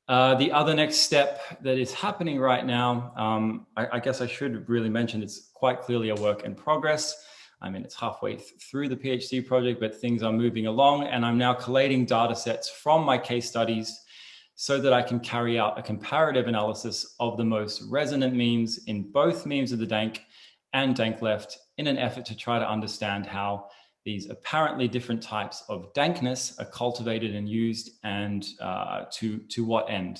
The other next step that is happening right now, I guess I should really mention it's quite clearly a work in progress. I mean, it's halfway through the PhD project, but things are moving along, and I'm now collating data sets from my case studies so that I can carry out a comparative analysis of the most resonant memes in both memes of the Dank and Dank left in an effort to try to understand how these apparently different types of dankness are cultivated and used, and to what end.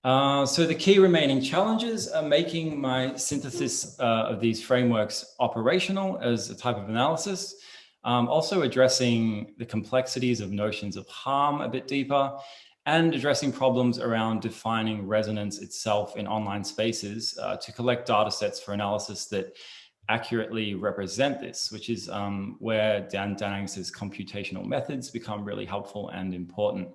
So the key remaining challenges are making my synthesis of these frameworks operational as a type of analysis, also addressing the complexities of notions of harm a bit deeper, and addressing problems around defining resonance itself in online spaces to collect data sets for analysis that accurately represent this, which is where Dan Angus' computational methods become really helpful and important.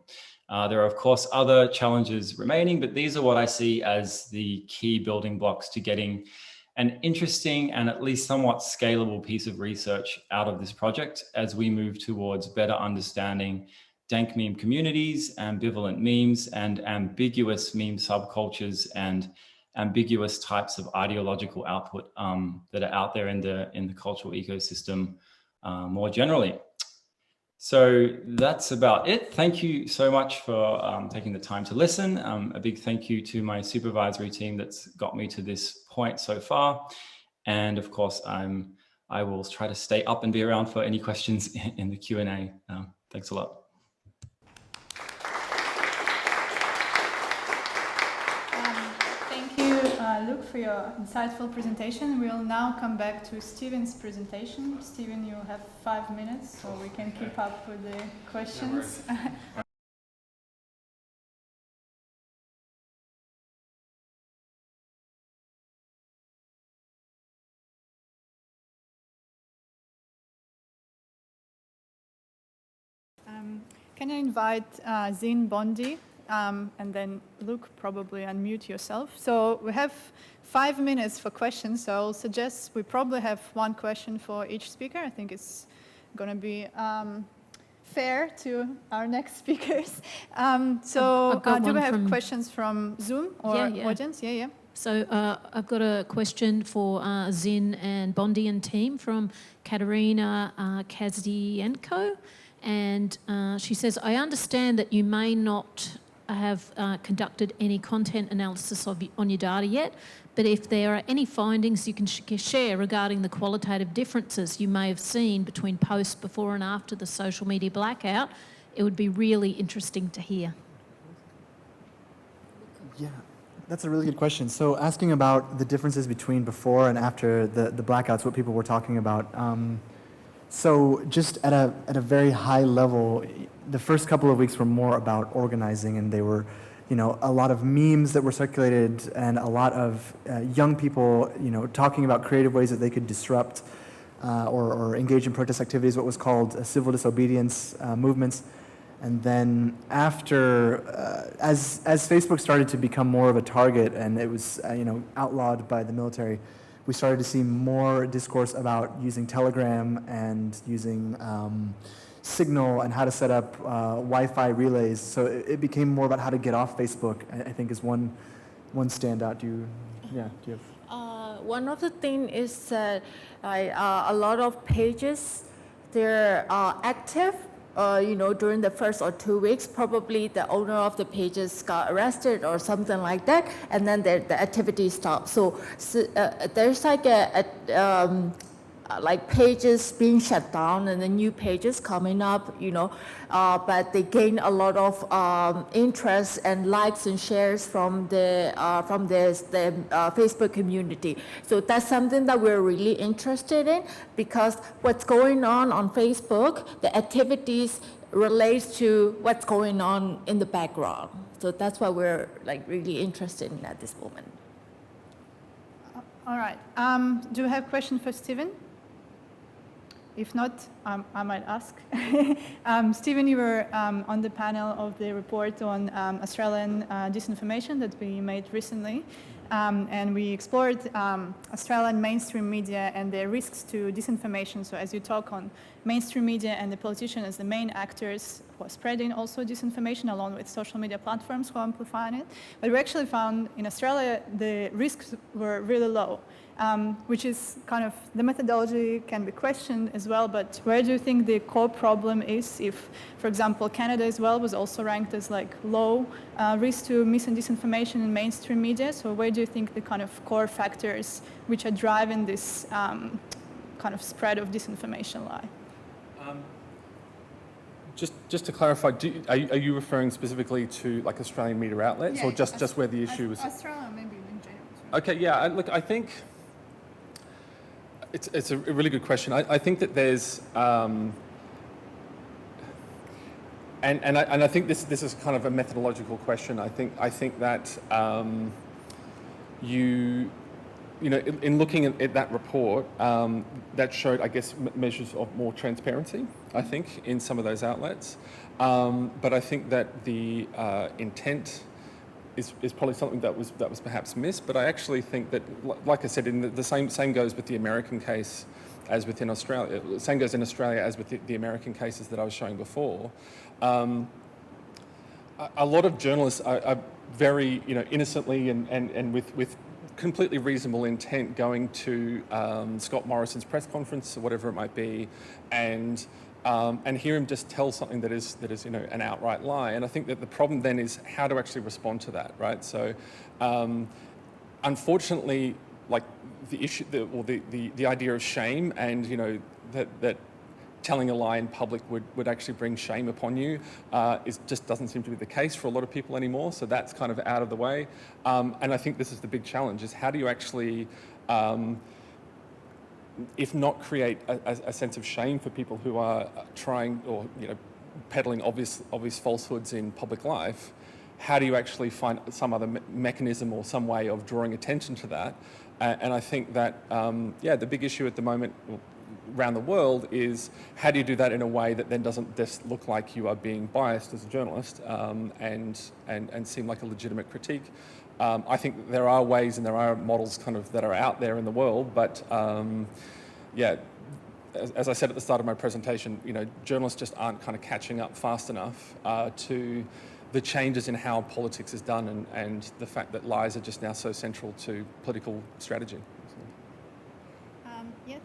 There are, of course, other challenges remaining, but these are what I see as the key building blocks to getting an interesting and at least somewhat scalable piece of research out of this project as we move towards better understanding dank meme communities, ambivalent memes, and ambiguous meme subcultures, and ambiguous types of ideological output that are out there in the cultural ecosystem more generally. So that's about it. Thank you so much for taking the time to listen. A big thank you to my supervisory team that's got me to this point so far. And of course, I will try to stay up and be around for any questions in the Q&A. Thanks a lot. Luke, for your insightful presentation. We'll now come back to Steven's presentation. Steven, you have 5 minutes, so we can keep up with the questions. Can I invite Zin, Bondy? And then Luke, probably unmute yourself. So we have 5 minutes for questions, so I'll suggest we probably have one question for each speaker. I think it's going to be fair to our next speakers. So do we have questions from Zoom or audience? Yeah. So I've got a question for Zin and Bondy and team from Katerina Kazienko. And she says, I understand that you may not have conducted any content analysis on your data yet, but if there are any findings you can share regarding the qualitative differences you may have seen between posts before and after the social media blackout, it would be really interesting to hear. Yeah, that's a really good question. So asking about the differences between before and after the blackouts, what people were talking about. So just at a very high level, the first couple of weeks were more about organizing, and they were, a lot of memes that were circulated and a lot of young people, talking about creative ways that they could disrupt or engage in protest activities, what was called civil disobedience movements. And then after, as Facebook started to become more of a target and it was, outlawed by the military, we started to see more discourse about using Telegram and using Signal and how to set up Wi-Fi relays. So it became more about how to get off Facebook, I think is one standout. Do you have? One of the things is that a lot of pages, they're active, during the first or 2 weeks. Probably the owner of the pages got arrested or something like that, and then the activity stopped. So there's like like pages being shut down and the new pages coming up, but they gain a lot of interest and likes and shares from the Facebook community. So that's something that we're really interested in, because what's going on Facebook, the activities relates to what's going on in the background. So that's why we're like really interested in at this moment. All right. Do you have a question for Stephen? If not, I might ask. Stephen, you were on the panel of the report on Australian disinformation that we made recently. And we explored Australian mainstream media and their risks to disinformation. So as you talk on mainstream media and the politicians as the main actors who are spreading also disinformation, along with social media platforms who are amplifying it. But we actually found in Australia the risks were really low. Which is kind of, the methodology can be questioned as well, but where do you think the core problem is if, for example, Canada as well was also ranked as like low risk to mis and disinformation in mainstream media? So where do you think the kind of core factors which are driving this kind of spread of disinformation lie? Just to clarify, are you referring specifically to like Australian media outlets, or just where the issue is? Australia, maybe in general. Okay, yeah. Look, I think it's a really good question. I think that there's, and I think this is kind of a methodological question. I think that in looking at that report, that showed, I guess, measures of more transparency, I think, in some of those outlets. But I think that the intent is probably something that was perhaps missed. But I actually think that, like I said, in the same goes with the American case as within Australia. Same goes in Australia as with the American cases that I was showing before. A lot of journalists are very, innocently and with completely reasonable intent going to Scott Morrison's press conference or whatever it might be, and hear him just tell something that is an outright lie. And I think that the problem then is how to actually respond to that, right? So, unfortunately, like the issue, the idea of shame and that telling a lie in public would actually bring shame upon you just doesn't seem to be the case for a lot of people anymore. So that's kind of out of the way. And I think this is the big challenge: is how do you actually if not create a sense of shame for people who are trying or peddling obvious falsehoods in public life, how do you actually find some other mechanism or some way of drawing attention to that? And I think that the big issue at the moment around the world is how do you do that in a way that then doesn't just look like you are being biased as a journalist and seem like a legitimate critique. I think there are ways and there are models kind of that are out there in the world, but as I said at the start of my presentation, journalists just aren't kind of catching up fast enough to the changes in how politics is done and the fact that lies are just now so central to political strategy.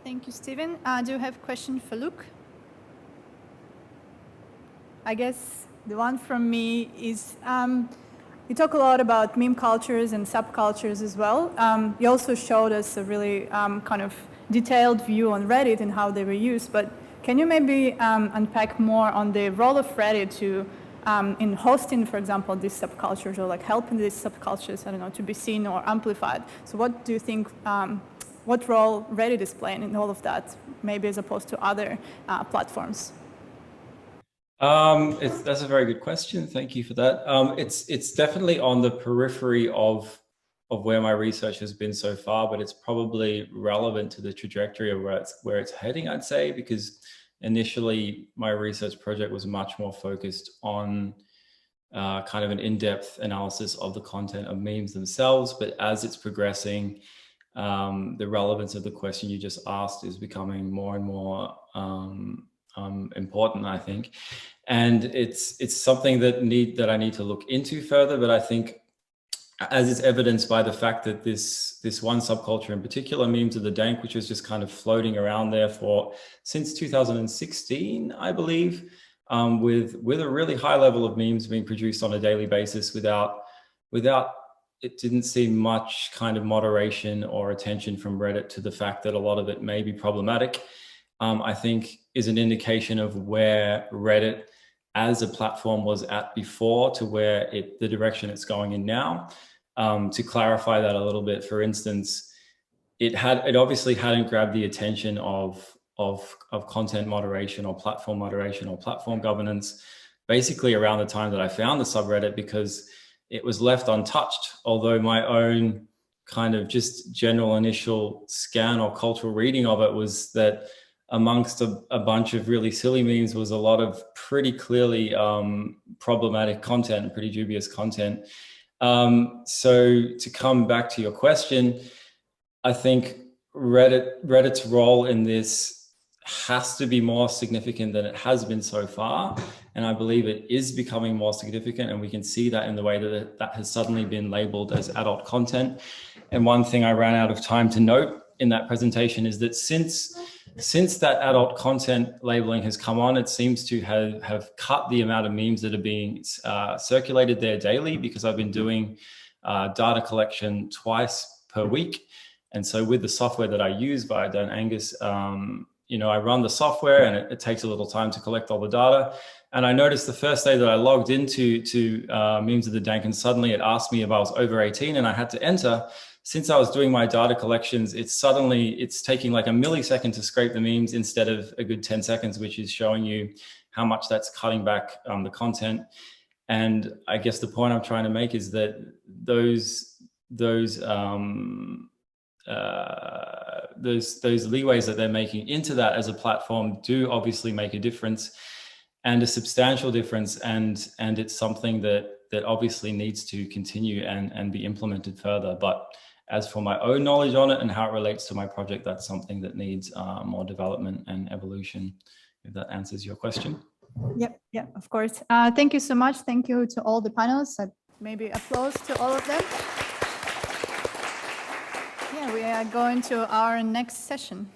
Thank you, Stephen. Do you have a question for Luke? I guess the one from me is, you talk a lot about meme cultures and subcultures as well. You also showed us a really kind of detailed view on Reddit and how they were used, but can you maybe unpack more on the role of Reddit to in hosting, for example, these subcultures, or like helping these subcultures, I don't know, to be seen or amplified? So what do you think, what role Reddit is playing in all of that, maybe as opposed to other platforms? That's a very good question. Thank you for that. It's definitely on the periphery of where my research has been so far, but it's probably relevant to the trajectory of where it's heading, I'd say, because initially my research project was much more focused on kind of an in-depth analysis of the content of memes themselves. But as it's progressing, the relevance of the question you just asked is becoming more and more important, I think. And it's something that I need to look into further, but I think as is evidenced by the fact that this one subculture in particular, memes of the Dank, which was just kind of floating around there since 2016, I believe, with a really high level of memes being produced on a daily basis without it didn't seem much kind of moderation or attention from Reddit to the fact that a lot of it may be problematic, I think is an indication of where Reddit as a platform was at before to where the direction it's going in now. To clarify that a little bit, for instance, it obviously hadn't grabbed the attention of content moderation or platform governance, basically around the time that I found the subreddit, because it was left untouched. Although my own kind of just general initial scan or cultural reading of it was that amongst a bunch of really silly memes was a lot of pretty clearly problematic content, pretty dubious content. So to come back to your question, I think Reddit's role in this has to be more significant than it has been so far. And I believe it is becoming more significant, and we can see that in the way that has suddenly been labeled as adult content. And one thing I ran out of time to note in that presentation is that since that adult content labeling has come on, it seems to have cut the amount of memes that are being circulated there daily, because I've been doing data collection twice per week. And so with the software that I use via Angus, I run the software and it takes a little time to collect all the data. And I noticed the first day that I logged into Memes of the Dank, and suddenly it asked me if I was over 18 and I had to enter. Since I was doing my data collections, it's taking like a millisecond to scrape the memes instead of a good 10 seconds, which is showing you how much that's cutting back the content. And I guess the point I'm trying to make is that those leeways that they're making into that as a platform do obviously make a difference, and a substantial difference. And it's something that obviously needs to continue and be implemented further. But as for my own knowledge on it and how it relates to my project, that's something that needs more development and evolution, if that answers your question. Yep, of course. Thank you so much. Thank you to all the panelists. Maybe applause to all of them. Yeah, we are going to our next session.